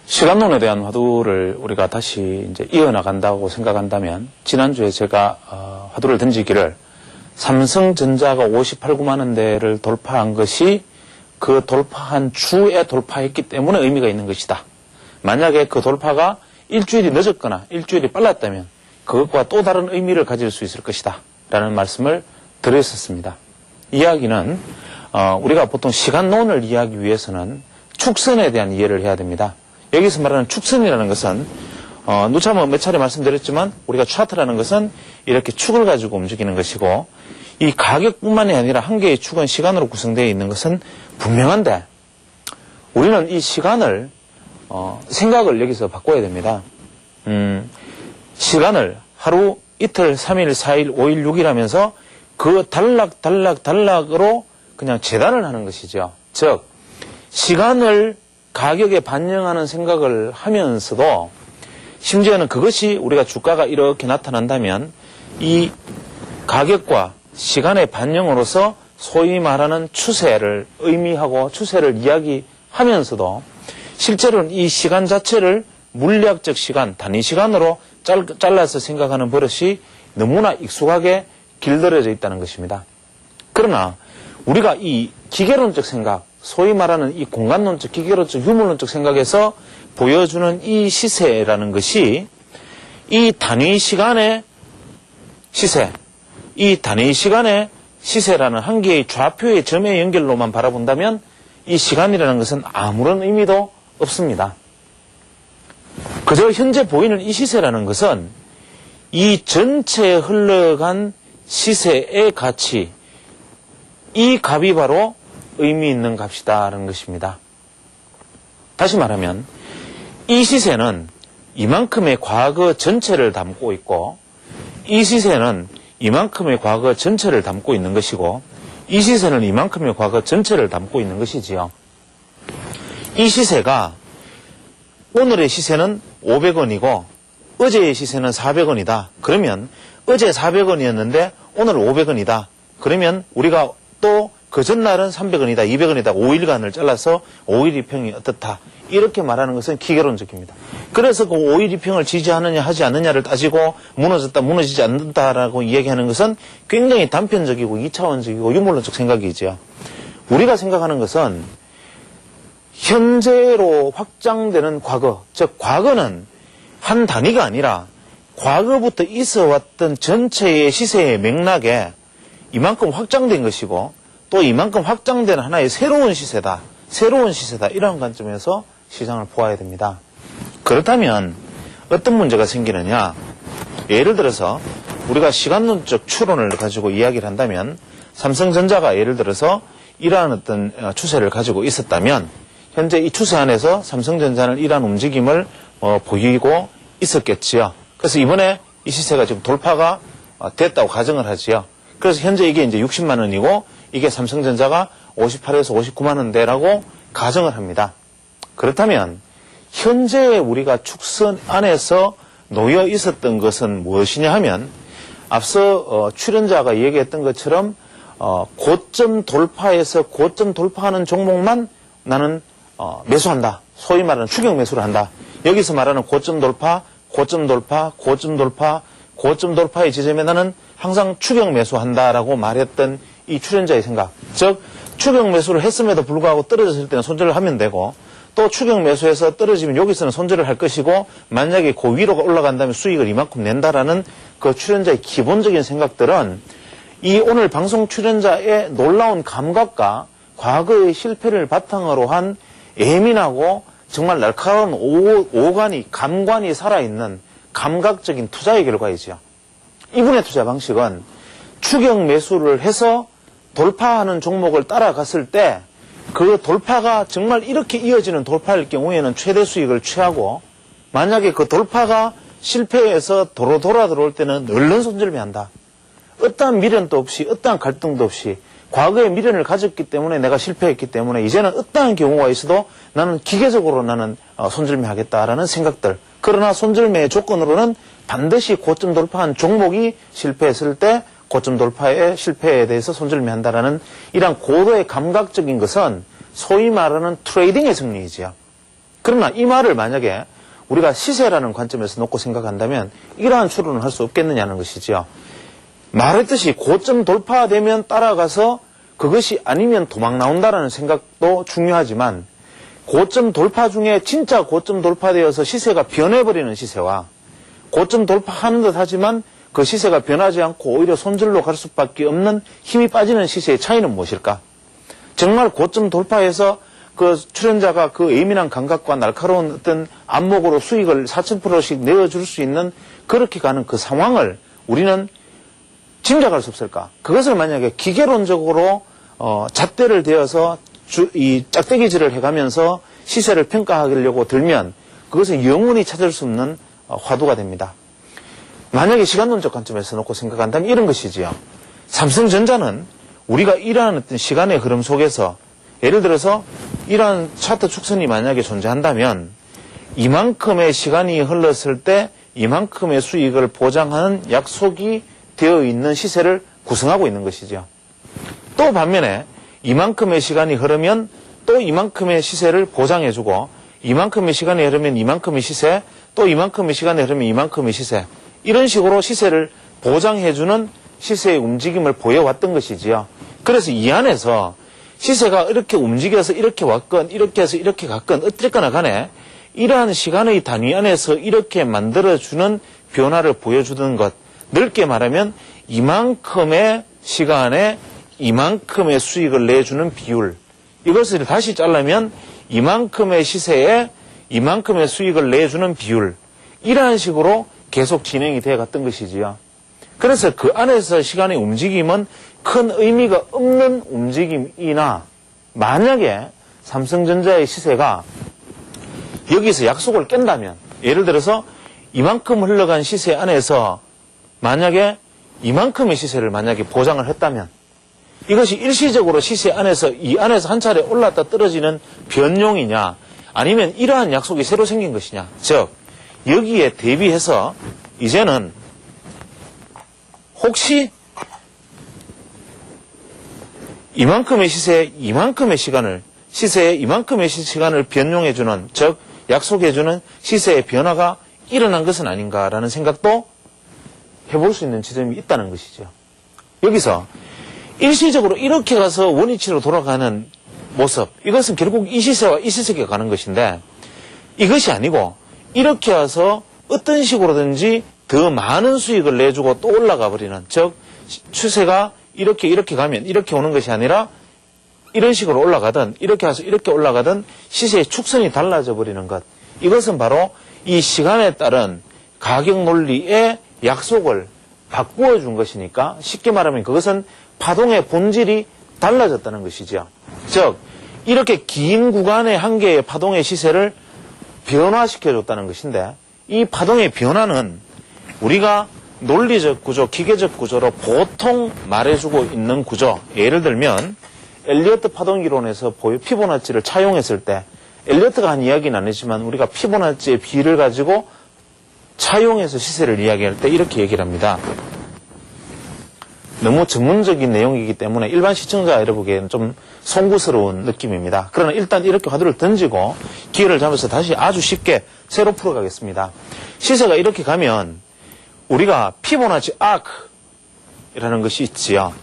시간론에 대한 화두를 우리가 다시 이제 이어나간다고 생각한다면, 지난주에 제가 화두를 던지기를 삼성전자가 58,9만 원대를 돌파한 것이 그 돌파한 주에 돌파했기 때문에 의미가 있는 것이다. 만약에 그 돌파가 일주일이 늦었거나 일주일이 빨랐다면 그것과 또 다른 의미를 가질 수 있을 것이다 라는 말씀을 드렸었습니다. 이야기는 우리가 보통 시간론을 이해하기 위해서는 축선에 대한 이해를 해야 됩니다. 여기서 말하는 축선이라는 것은 누차 몇 차례 말씀드렸지만 우리가 차트라는 것은 이렇게 축을 가지고 움직이는 것이고, 이 가격뿐만이 아니라 한 개의 축은 시간으로 구성되어 있는 것은 분명한데, 우리는 이 시간을 생각을 여기서 바꿔야 됩니다. 시간을 하루, 이틀, 3일, 4일, 5일, 6일 하면서 그 단락으로 그냥 재단을 하는 것이죠. 즉, 시간을 가격에 반영하는 생각을 하면서도 심지어는 그것이 우리가 주가가 이렇게 나타난다면 이 가격과 시간의 반영으로서 소위 말하는 추세를 의미하고 추세를 이야기하면서도 실제로는 이 시간 자체를 물리학적 시간, 단위 시간으로 잘라서 생각하는 버릇이 너무나 익숙하게 길들여져 있다는 것입니다. 그러나 우리가 이 기계론적 생각, 소위 말하는 이 공간론적, 기계론적, 유물론적 생각에서 보여주는 이 시세라는 것이 이 단위 시간의 시세, 이 단위 시간의 시세라는 한 개의 좌표의 점의 연결로만 바라본다면 이 시간이라는 것은 아무런 의미도 없습니다. 그저 현재 보이는 이 시세라는 것은 이 전체에 흘러간 시세의 가치, 이 값이 바로 의미 있는 값이다라는 것입니다. 다시 말하면 이 시세는 이만큼의 과거 전체를 담고 있고, 이 시세는 이만큼의 과거 전체를 담고 있는 것이고, 이 시세는 이만큼의 과거 전체를 담고 있는 것이지요. 이 시세가 오늘의 시세는 500원이고 어제의 시세는 400원이다. 그러면 어제 400원이었는데 오늘 500원이다. 그러면 우리가 또 그 전날은 300원이다, 200원이다, 5일간을 잘라서 5일 이평이 어떻다. 이렇게 말하는 것은 기계론적입니다. 그래서 그 5일 이평을 지지하느냐 하지 않느냐를 따지고 무너졌다, 무너지지 않는다라고 이야기하는 것은 굉장히 단편적이고 2차원적이고 유물론적 생각이죠. 우리가 생각하는 것은 현재로 확장되는 과거, 즉 과거는 한 단위가 아니라 과거부터 있어 왔던 전체의 시세의 맥락에 이만큼 확장된 것이고, 또 이만큼 확장된 하나의 새로운 시세다, 이런 관점에서 시장을 보아야 됩니다. 그렇다면 어떤 문제가 생기느냐? 예를 들어서 우리가 시간론적 추론을 가지고 이야기를 한다면, 삼성전자가 예를 들어서 이러한 어떤 추세를 가지고 있었다면 현재 이 추세 안에서 삼성전자는 이러한 움직임을 보이고 있었겠지요. 그래서 이번에 이 시세가 지금 돌파가 됐다고 가정을 하지요. 그래서 현재 이게 이제 60만 원이고 이게 삼성전자가 58에서 59만 원대라고 가정을 합니다. 그렇다면 현재 우리가 축선 안에서 놓여 있었던 것은 무엇이냐 하면, 앞서 출연자가 얘기했던 것처럼 고점 돌파에서 고점 돌파하는 종목만 나는 매수한다. 소위 말하는 추격 매수를 한다. 여기서 말하는 고점 돌파, 고점 돌파, 고점 돌파, 고점 돌파의 지점에 나는 항상 추격 매수한다라고 말했던 이 출연자의 생각. 즉 추격 매수를 했음에도 불구하고 떨어졌을 때는 손절을 하면 되고, 또 추격 매수해서 떨어지면 여기서는 손절을 할 것이고, 만약에 그 위로 올라간다면 수익을 이만큼 낸다라는 그 출연자의 기본적인 생각들은 이 오늘 방송 출연자의 놀라운 감각과 과거의 실패를 바탕으로 한 예민하고 정말 날카로운 오간이, 감관이 살아있는 감각적인 투자의 결과이지요. 이분의 투자 방식은 추격 매수를 해서 돌파하는 종목을 따라갔을 때 그 돌파가 정말 이렇게 이어지는 돌파일 경우에는 최대 수익을 취하고, 만약에 그 돌파가 실패해서 도로 돌아 들어올 때는 얼른 손절매한다. 어떠한 미련도 없이, 어떠한 갈등도 없이, 과거에 미련을 가졌기 때문에 내가 실패했기 때문에 이제는 어떠한 경우가 있어도 나는 기계적으로 나는 손절매하겠다라는 생각들. 그러나 손절매의 조건으로는 반드시 고점 돌파한 종목이 실패했을 때 고점 돌파의 실패에 대해서 손절매한다라는 이러한 고도의 감각적인 것은 소위 말하는 트레이딩의 승리이지요. 그러나 이 말을 만약에 우리가 시세라는 관점에서 놓고 생각한다면 이러한 추론을 할 수 없겠느냐는 것이죠. 말했듯이 고점 돌파되면 따라가서 그것이 아니면 도망 나온다라는 생각도 중요하지만 고점 돌파 중에 진짜 고점 돌파되어서 시세가 변해버리는 시세와 고점 돌파하는 듯 하지만 그 시세가 변하지 않고 오히려 손절로 갈 수밖에 없는 힘이 빠지는 시세의 차이는 무엇일까? 정말 고점 돌파해서 그 출연자가 그 예민한 감각과 날카로운 어떤 안목으로 수익을 4,000%씩 내어줄 수 있는 그렇게 가는 그 상황을 우리는 짐작할 수 없을까? 그것을 만약에 기계론적으로 잣대를 대어서 이 짝대기질을 해가면서 시세를 평가하려고 들면 그것은 영원히 찾을 수 없는 화두가 됩니다. 만약에 시간론적 관점에서 놓고 생각한다면 이런 것이지요. 삼성전자는 우리가 이러한 어떤 시간의 흐름 속에서 예를 들어서 이러한 차트 축선이 만약에 존재한다면 이만큼의 시간이 흘렀을 때 이만큼의 수익을 보장하는 약속이 되어 있는 시세를 구성하고 있는 것이죠. 또 반면에 이만큼의 시간이 흐르면 또 이만큼의 시세를 보장해주고 이만큼의 시간이 흐르면 이만큼의 시세, 또 이만큼의 시간이 흐르면 이만큼의 시세, 이런 식으로 시세를 보장해주는 시세의 움직임을 보여왔던 것이지요. 그래서 이 안에서 시세가 이렇게 움직여서 이렇게 왔건 이렇게 해서 이렇게 갔건 어쨌거나 간에 이러한 시간의 단위 안에서 이렇게 만들어주는 변화를 보여주는 것, 넓게 말하면 이만큼의 시간에 이만큼의 수익을 내주는 비율, 이것을 다시 자르면 이만큼의 시세에 이만큼의 수익을 내주는 비율, 이러한 식으로 계속 진행이 되어 갔던 것이지요. 그래서 그 안에서 시간의 움직임은 큰 의미가 없는 움직임이나 만약에 삼성전자의 시세가 여기서 약속을 깬다면 예를 들어서 이만큼 흘러간 시세 안에서 만약에 이만큼의 시세를 만약에 보장을 했다면 이것이 일시적으로 시세 안에서 이 안에서 한 차례 올랐다 떨어지는 변용이냐 아니면 이러한 약속이 새로 생긴 것이냐, 즉 여기에 대비해서 이제는 혹시 이만큼의 시세에 이만큼의 시간을 시세에 이만큼의 시간을 변용해주는, 즉 약속해주는 시세의 변화가 일어난 것은 아닌가라는 생각도 해볼 수 있는 지점이 있다는 것이죠. 여기서 일시적으로 이렇게 가서 원위치로 돌아가는 모습, 이것은 결국 이 시세와 이 시세가 가는 것인데 이것이 아니고 이렇게 와서 어떤 식으로든지 더 많은 수익을 내주고 또 올라가 버리는, 즉 추세가 이렇게 가면 이렇게 오는 것이 아니라 이런 식으로 올라가든 이렇게 와서 이렇게 올라가든 시세의 축선이 달라져 버리는 것, 이것은 바로 이 시간에 따른 가격 논리의 약속을 바꾸어 준 것이니까 쉽게 말하면 그것은 파동의 본질이 달라졌다는 것이죠. 즉 이렇게 긴 구간의 한 개의 파동의 시세를 변화시켜 줬다는 것인데 이 파동의 변화는 우리가 논리적 구조, 기계적 구조로 보통 말해주고 있는 구조, 예를 들면 엘리어트 파동이론에서 피보나치를 차용했을 때 엘리어트가 한 이야기는 아니지만 우리가 피보나치의 비를 가지고 차용해서 시세를 이야기할 때 이렇게 얘기를 합니다. 너무 전문적인 내용이기 때문에 일반 시청자 여러분에게는 좀 송구스러운 느낌입니다. 그러나 일단 이렇게 화두를 던지고 기회를 잡아서 다시 아주 쉽게 새로 풀어가겠습니다. 시세가 이렇게 가면 우리가 피보나치 아크라는 것이 있지요.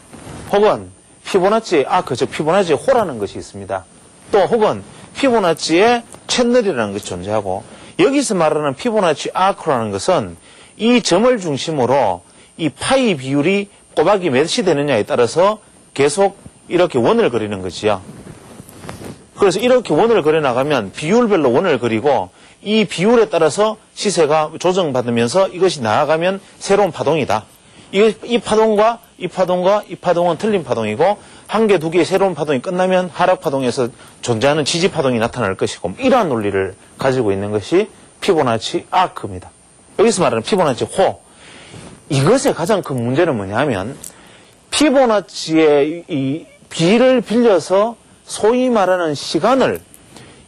혹은 피보나치의 아크, 즉 피보나치의 호라는 것이 있습니다. 또 혹은 피보나치의 채널이라는 것이 존재하고, 여기서 말하는 피보나치 아크라는 것은 이 점을 중심으로 이 파이 비율이 꼬박이 몇이 되느냐에 따라서 계속 이렇게 원을 그리는 것이요. 그래서 이렇게 원을 그려나가면 비율별로 원을 그리고 이 비율에 따라서 시세가 조정받으면서 이것이 나아가면 새로운 파동이다. 이 파동과 이 파동과 이 파동은 틀린 파동이고 한 개, 두 개의 새로운 파동이 끝나면 하락 파동에서 존재하는 지지 파동이 나타날 것이고, 이러한 논리를 가지고 있는 것이 피보나치 아크입니다. 여기서 말하는 피보나치 호. 이것의 가장 큰 문제는 뭐냐면 피보나치의 이 비를 빌려서 소위 말하는 시간을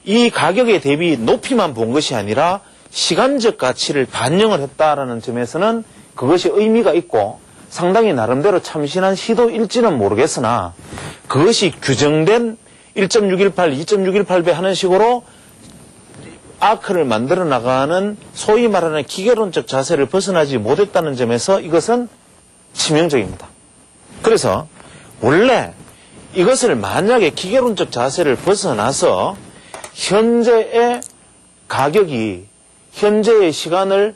이 가격에 대비 높이만 본 것이 아니라 시간적 가치를 반영을 했다라는 점에서는 그것이 의미가 있고 상당히 나름대로 참신한 시도일지는 모르겠으나 그것이 규정된 1.618, 2.618배 하는 식으로 아크를 만들어 나가는 소위 말하는 기계론적 자세를 벗어나지 못했다는 점에서 이것은 치명적입니다. 그래서 원래 이것을 만약에 기계론적 자세를 벗어나서 현재의 가격이 현재의 시간을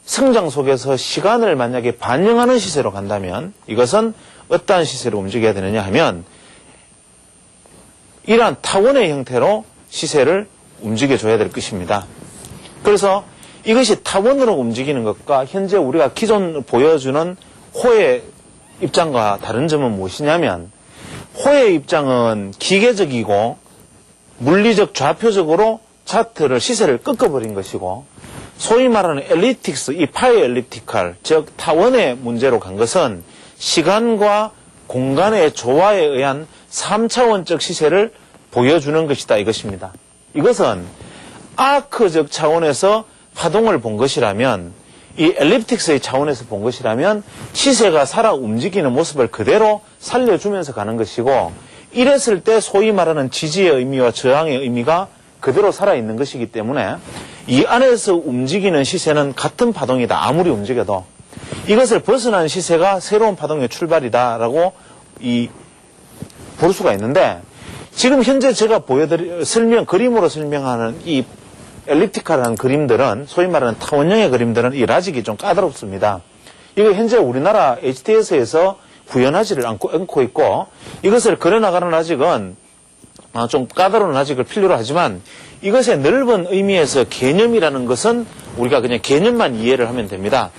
성장 속에서 시간을 만약에 반영하는 시세로 간다면 이것은 어떠한 시세로 움직여야 되느냐 하면 이러한 타원의 형태로 시세를 움직여줘야 될 것입니다. 그래서 이것이 타원으로 움직이는 것과 현재 우리가 기존 보여주는 호의 입장과 다른 점은 무엇이냐면 호의 입장은 기계적이고 물리적 좌표적으로 차트를 시세를 꺾어버린 것이고 소위 말하는 엘립틱스, 이 파이 엘립티칼, 즉 타원의 문제로 간 것은 시간과 공간의 조화에 의한 3차원적 시세를 보여주는 것이다 이것입니다. 이것은 아크적 차원에서 파동을 본 것이라면 이 엘립틱스의 차원에서 본 것이라면 시세가 살아 움직이는 모습을 그대로 살려주면서 가는 것이고 이랬을 때 소위 말하는 지지의 의미와 저항의 의미가 그대로 살아있는 것이기 때문에 이 안에서 움직이는 시세는 같은 파동이다. 아무리 움직여도 이것을 벗어난 시세가 새로운 파동의 출발이다라고 볼 수가 있는데 지금 현재 제가 그림으로 설명하는 이 엘립티칼한 그림들은 소위 말하는 타원형의 그림들은 이 라직이 좀 까다롭습니다. 이거 현재 우리나라 HTS에서 구현하지를 않고 있고 이것을 그려나가는 라직은 좀 까다로운 라직을 필요로 하지만 이것의 넓은 의미에서 개념이라는 것은 우리가 그냥 개념만 이해를 하면 됩니다.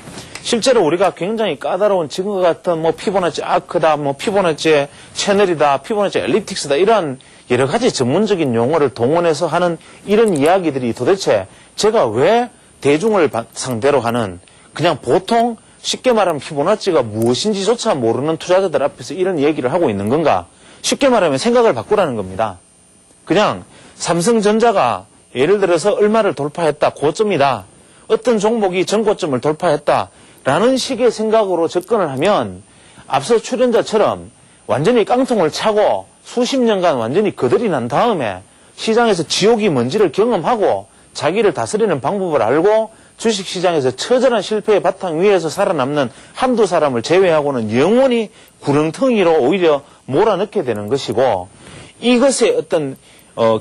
실제로 우리가 굉장히 까다로운 지금과 같은 피보나치 아크다, 피보나치 채널이다, 피보나치 엘립틱스다 이런 여러 가지 전문적인 용어를 동원해서 하는 이런 이야기들이 도대체 제가 왜 대중을 상대로 하는 그냥 보통 쉽게 말하면 피보나치가 무엇인지조차 모르는 투자자들 앞에서 이런 얘기를 하고 있는 건가? 쉽게 말하면 생각을 바꾸라는 겁니다. 그냥 삼성전자가 예를 들어서 얼마를 돌파했다, 고점이다. 어떤 종목이 전고점을 돌파했다. 라는 식의 생각으로 접근을 하면 앞서 출연자처럼 완전히 깡통을 차고 수십 년간 완전히 거들이 난 다음에 시장에서 지옥이 뭔지를 경험하고 자기를 다스리는 방법을 알고 주식시장에서 처절한 실패의 바탕 위에서 살아남는 한두 사람을 제외하고는 영원히 구렁텅이로 오히려 몰아넣게 되는 것이고 이것의 어떤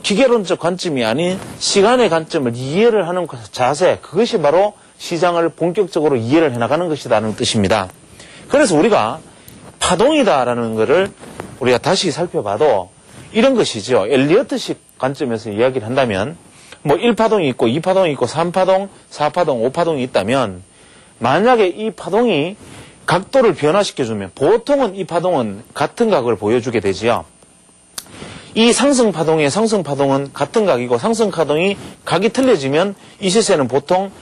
기계론적 관점이 아닌 시간의 관점을 이해를 하는 자세 그것이 바로 시장을 본격적으로 이해를 해나가는 것이라는 뜻입니다. 그래서 우리가 파동이다라는 것을 우리가 다시 살펴봐도 이런 것이죠. 엘리어트식 관점에서 이야기를 한다면 1파동이 있고 2파동이 있고 3파동, 4파동, 5파동이 있다면 만약에 이 파동이 각도를 변화시켜주면 보통은 이 파동은 같은 각을 보여주게 되지요. 이 상승파동의 상승파동은 같은 각이고 상승파동이 각이 틀려지면 이 시세는 보통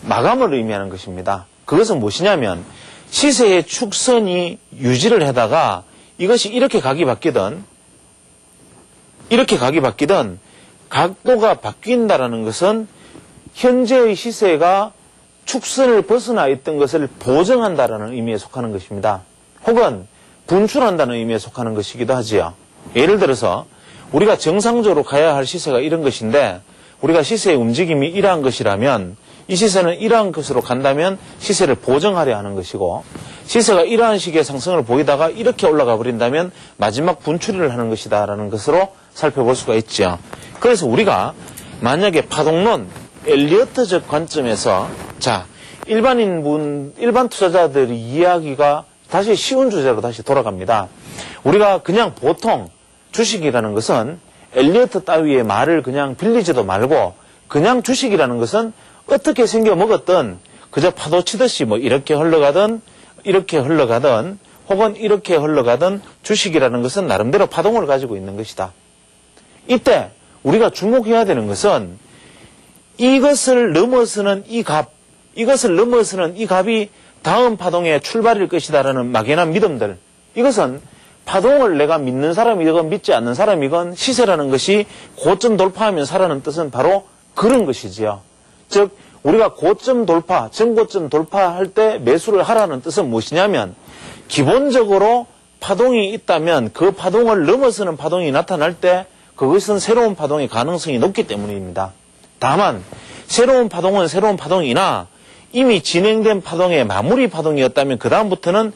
마감을 의미하는 것입니다. 그것은 무엇이냐면 시세의 축선이 유지를 하다가 이것이 이렇게 각이 바뀌든 각도가 바뀐다라는 것은 현재의 시세가 축선을 벗어나 있던 것을 보정한다라는 의미에 속하는 것입니다. 혹은 분출한다는 의미에 속하는 것이기도 하지요. 예를 들어서 우리가 정상적으로 가야 할 시세가 이런 것인데 우리가 시세의 움직임이 이러한 것이라면 이 시세는 이러한 것으로 간다면 시세를 보정하려 하는 것이고 시세가 이러한 식의 상승을 보이다가 이렇게 올라가 버린다면 마지막 분출을 하는 것이다 라는 것으로 살펴볼 수가 있죠. 그래서 우리가 만약에 파동론 엘리어트적 관점에서 일반 투자자들의 이야기가 다시 쉬운 주제로 다시 돌아갑니다. 우리가 그냥 보통 주식이라는 것은 엘리어트 따위의 말을 그냥 빌리지도 말고 그냥 주식이라는 것은 어떻게 생겨 먹었든 그저 파도 치듯이 이렇게 흘러가든 혹은 이렇게 흘러가든 주식이라는 것은 나름대로 파동을 가지고 있는 것이다. 이때 우리가 주목해야 되는 것은 이것을 넘어서는 이 값이 다음 파동의 출발일 것이다라는 막연한 믿음들. 이것은 파동을 내가 믿는 사람이건 믿지 않는 사람이건 시세라는 것이 고점 돌파하면 사라는 뜻은 바로 그런 것이지요. 즉 우리가 고점 돌파, 전고점 돌파할 때 매수를 하라는 뜻은 무엇이냐면 기본적으로 파동이 있다면 그 파동을 넘어서는 파동이 나타날 때 그것은 새로운 파동의 가능성이 높기 때문입니다. 다만 새로운 파동은 새로운 파동이나 이미 진행된 파동의 마무리 파동이었다면 그 다음부터는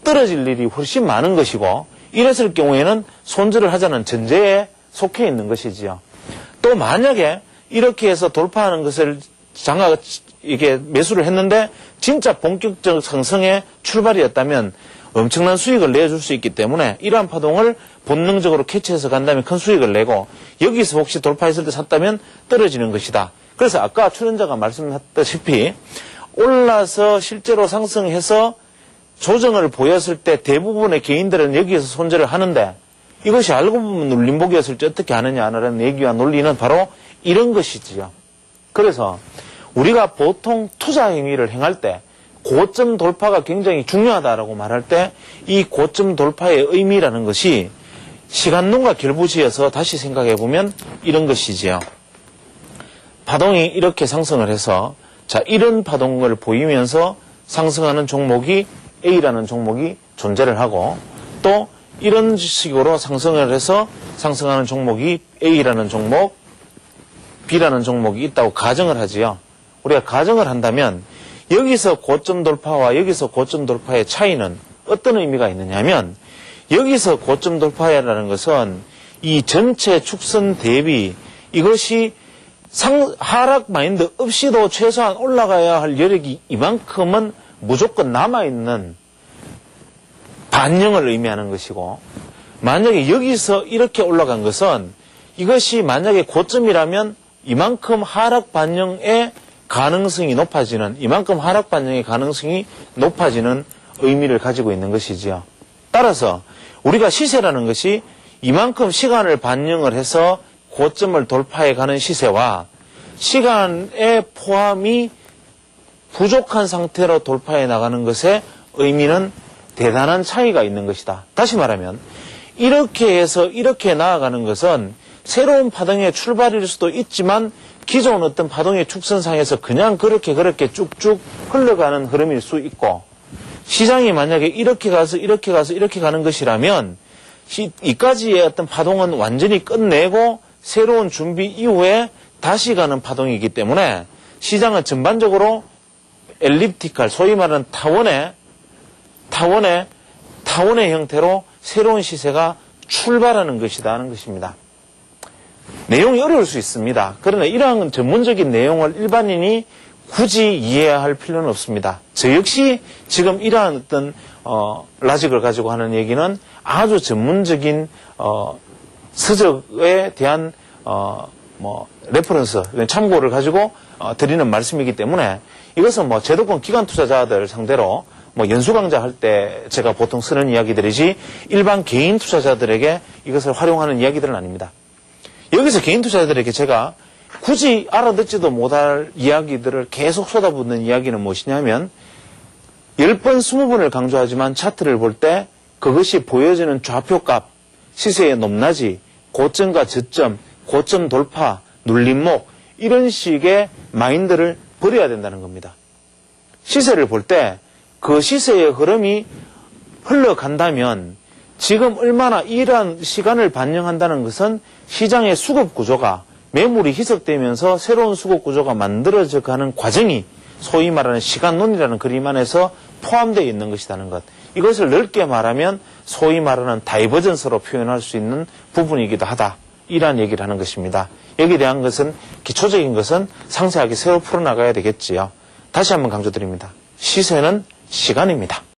떨어질 일이 훨씬 많은 것이고 이랬을 경우에는 손절을 하자는 전제에 속해 있는 것이지요. 또 만약에 이렇게 해서 돌파하는 것을 이게 매수를 했는데 진짜 본격적 상승의 출발이었다면 엄청난 수익을 내줄 수 있기 때문에 이러한 파동을 본능적으로 캐치해서 간다면 큰 수익을 내고 여기서 혹시 돌파했을 때 샀다면 떨어지는 것이다. 그래서 아까 출연자가 말씀했다시피 올라서 실제로 상승해서 조정을 보였을 때 대부분의 개인들은 여기에서 손절을 하는데 이것이 알고 보면 눌림목이었을 때 어떻게 하느냐라는 얘기와 논리는 바로 이런 것이지요. 그래서 우리가 보통 투자 행위를 행할 때 고점 돌파가 굉장히 중요하다라고 말할 때 이 고점 돌파의 의미라는 것이 시간론과 결부지어서 다시 생각해 보면 이런 것이지요. 파동이 이렇게 상승을 해서 자 이런 파동을 보이면서 상승하는 종목이 A라는 종목이 존재를 하고 또 이런 식으로 상승을 해서 상승하는 종목이 A라는 종목, B라는 종목이 있다고 가정을 하지요. 우리가 가정을 한다면 여기서 고점 돌파와 여기서 고점 돌파의 차이는 어떤 의미가 있느냐면 여기서 고점 돌파라는 것은 이 전체 축선 대비 이것이 하락 마인드 없이도 최소한 올라가야 할 여력이 이만큼은 무조건 남아있는 반영을 의미하는 것이고 만약에 여기서 이렇게 올라간 것은 이것이 만약에 고점이라면 이만큼 하락 반영의 가능성이 높아지는 이만큼 하락 반영의 가능성이 높아지는 의미를 가지고 있는 것이지요. 따라서 우리가 시세라는 것이 이만큼 시간을 반영을 해서 고점을 돌파해 가는 시세와 시간의 포함이 부족한 상태로 돌파해 나가는 것의 의미는 대단한 차이가 있는 것이다. 다시 말하면 이렇게 해서 이렇게 나아가는 것은 새로운 파동의 출발일 수도 있지만 기존 어떤 파동의 축선상에서 그냥 그렇게 쭉쭉 흘러가는 흐름일 수 있고 시장이 만약에 이렇게 가서 이렇게 가서 이렇게 가는 것이라면 이까지의 어떤 파동은 완전히 끝내고 새로운 준비 이후에 다시 가는 파동이기 때문에 시장은 전반적으로 엘립티컬 소위 말하는 타원의 형태로 새로운 시세가 출발하는 것이다 하는 것입니다. 내용이 어려울 수 있습니다. 그러나 이러한 전문적인 내용을 일반인이 굳이 이해해야 할 필요는 없습니다. 저 역시 지금 이러한 어떤 라직을 가지고 하는 얘기는 아주 전문적인 서적에 대한 레퍼런스 참고를 가지고 드리는 말씀이기 때문에 이것은 제도권 기관 투자자들 상대로 연수 강좌 할 때 제가 보통 쓰는 이야기들이지 일반 개인 투자자들에게 이것을 활용하는 이야기들은 아닙니다. 여기서 개인 투자자들에게 제가 굳이 알아듣지도 못할 이야기들을 계속 쏟아붓는 이야기는 무엇이냐면 10번, 20번을 강조하지만 차트를 볼 때 그것이 보여지는 좌표값, 시세의 높낮이, 고점과 저점, 고점 돌파, 눌림목 이런 식의 마인드를 버려야 된다는 겁니다. 시세를 볼 때 그 시세의 흐름이 흘러간다면 지금 얼마나 이러한 시간을 반영한다는 것은 시장의 수급 구조가 매물이 희석되면서 새로운 수급 구조가 만들어져 가는 과정이 소위 말하는 시간론이라는 그림 안에서 포함되어 있는 것이라는 것. 이것을 넓게 말하면 소위 말하는 다이버전스로 표현할 수 있는 부분이기도 하다. 이러한 얘기를 하는 것입니다. 여기에 대한 것은 기초적인 것은 상세하게 새로 풀어나가야 되겠지요. 다시 한번 강조드립니다. 시세는 시간입니다.